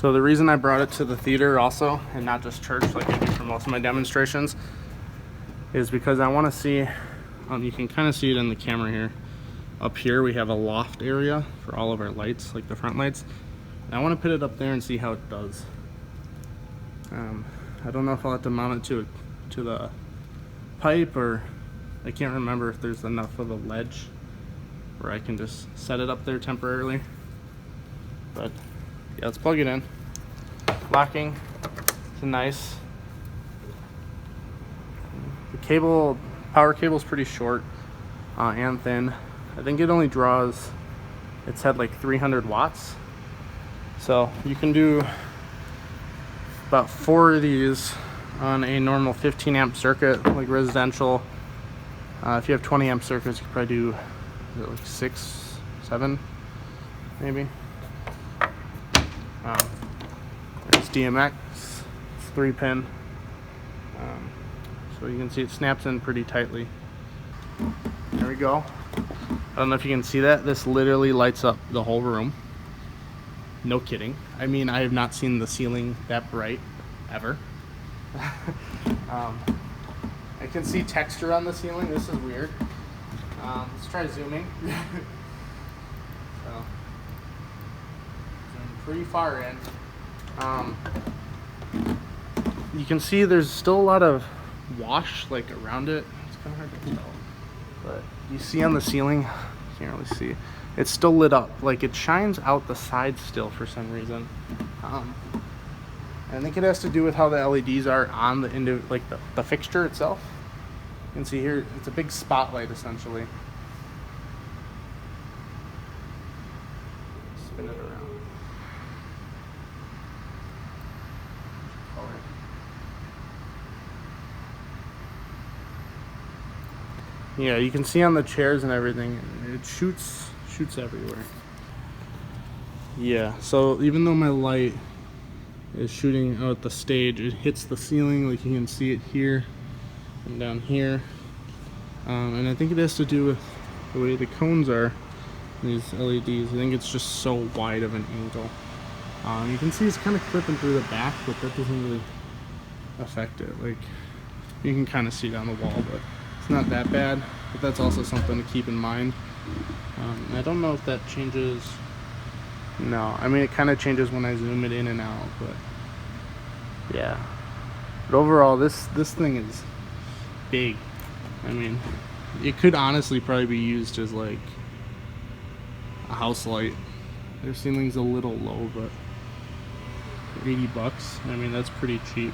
So the reason I brought it to the theater also, and not just church like I do for most of my demonstrations, is because I want to see, you can kind of see it in the camera here. Up here we have a loft area for all of our lights, like the front lights. And I want to put it up there and see how it does. I don't know if I'll have to mount it to the pipe, or I can't remember if there's enough of a ledge where I can just set it up there temporarily. But yeah, let's plug it in. Locking, it's nice. The power cable is pretty short and thin. I think it only draws, it's had like 300 watts. So you can do about 4 of these on a normal 15 amp circuit, like residential. If you have 20 amp circuits, you could probably do like 6, 7 maybe. There's DMX, it's 3-pin. So you can see it snaps in pretty tightly. There we go. I don't know if you can see that. This literally lights up the whole room. No kidding. I mean, I have not seen the ceiling that bright ever. I can see texture on the ceiling. This is weird. Let's try zooming. So, zoom pretty far in. You can see there's still a lot of wash like around it. It's kind of hard to tell, but you see on the ceiling, you can't really see. It's still lit up. Like it shines out the sides still for some reason. I think it has to do with how the LEDs are on the fixture itself. You can see here, it's a big spotlight essentially. Spin it around. Color. Yeah, you can see on the chairs and everything, it shoots everywhere. Yeah, so even though my light is shooting out the stage, it hits the ceiling, like you can see it here and down here. And I think it has to do with the way the cones are, these LEDs. I think it's just so wide of an angle. You can see it's kind of clipping through the back, but that doesn't really affect it. Like, you can kind of see it on the wall, but it's not that bad. But that's also something to keep in mind. I don't know if that changes. No, I mean it kind of changes when I zoom it in and out, but yeah. But overall, this thing is big. I mean, it could honestly probably be used as like a house light. Their ceiling's a little low, but for $80, I mean that's pretty cheap.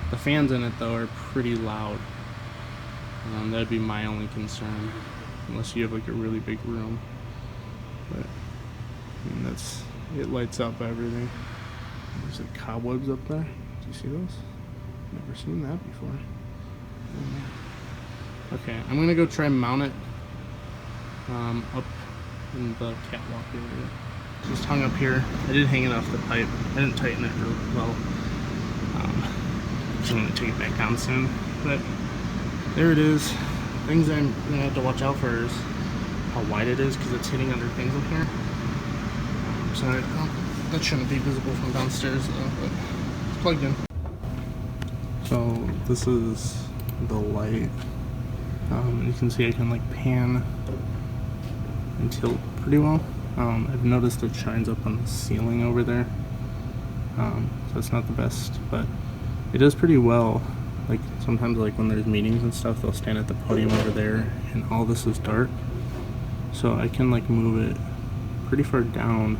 The fans in it though are pretty loud. That'd be my only concern, unless you have like a really big room. But I mean, it lights up everything. There's like cobwebs up there. Do you see those? Never seen that before. Okay, I'm gonna go try and mount it up in the catwalk area. Just hung up here. I did hang it off the pipe. I didn't tighten it really well. So I'm gonna take it back down soon. But there it is. Things I'm gonna have to watch out for is how wide it is, because it's hitting under things up here. Sorry, that shouldn't be visible from downstairs though, but it's plugged in. So this is the light. You can see I can like pan and tilt pretty well. I've noticed it shines up on the ceiling over there. So it's not the best, but it does pretty well. Like sometimes like when there's meetings and stuff, they'll stand at the podium over there and all this is dark. So I can like move it pretty far down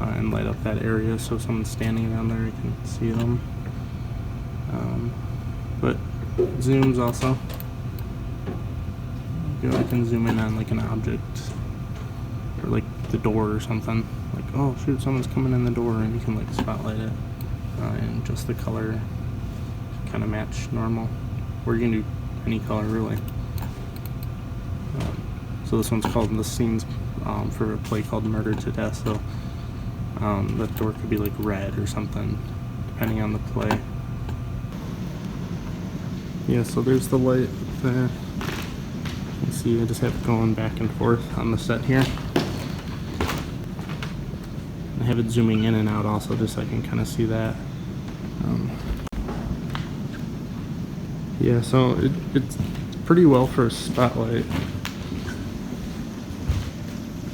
and light up that area, so if someone's standing down there, I can see them. But zooms also. I can zoom in on like an object or like the door or something. Like, oh shoot, someone's coming in the door, and you can like spotlight it and just the color kind of match normal. Or you can do any color really. So this one's called the scenes for a play called Murder to Death. So that door could be like red or something, depending on the play. Yeah, so there's the light there. You can see I just have it going back and forth on the set here. I have it zooming in and out also, just so I can kind of see that. Yeah, so it's pretty well for a spotlight.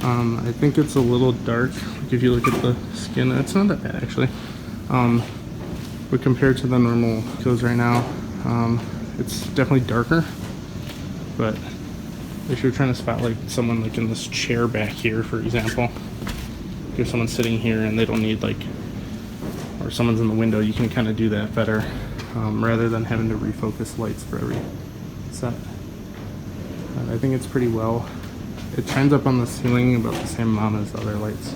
I think it's a little dark. Like if you look at the skin, it's not that bad actually. But compared to the normal kills right now, it's definitely darker. But if you're trying to spotlight someone like in this chair back here, for example, if someone's sitting here and they don't need like, or someone's in the window, you can kind of do that better, rather than having to refocus lights for every set. I think it's pretty well. It shines up on the ceiling about the same amount as other lights.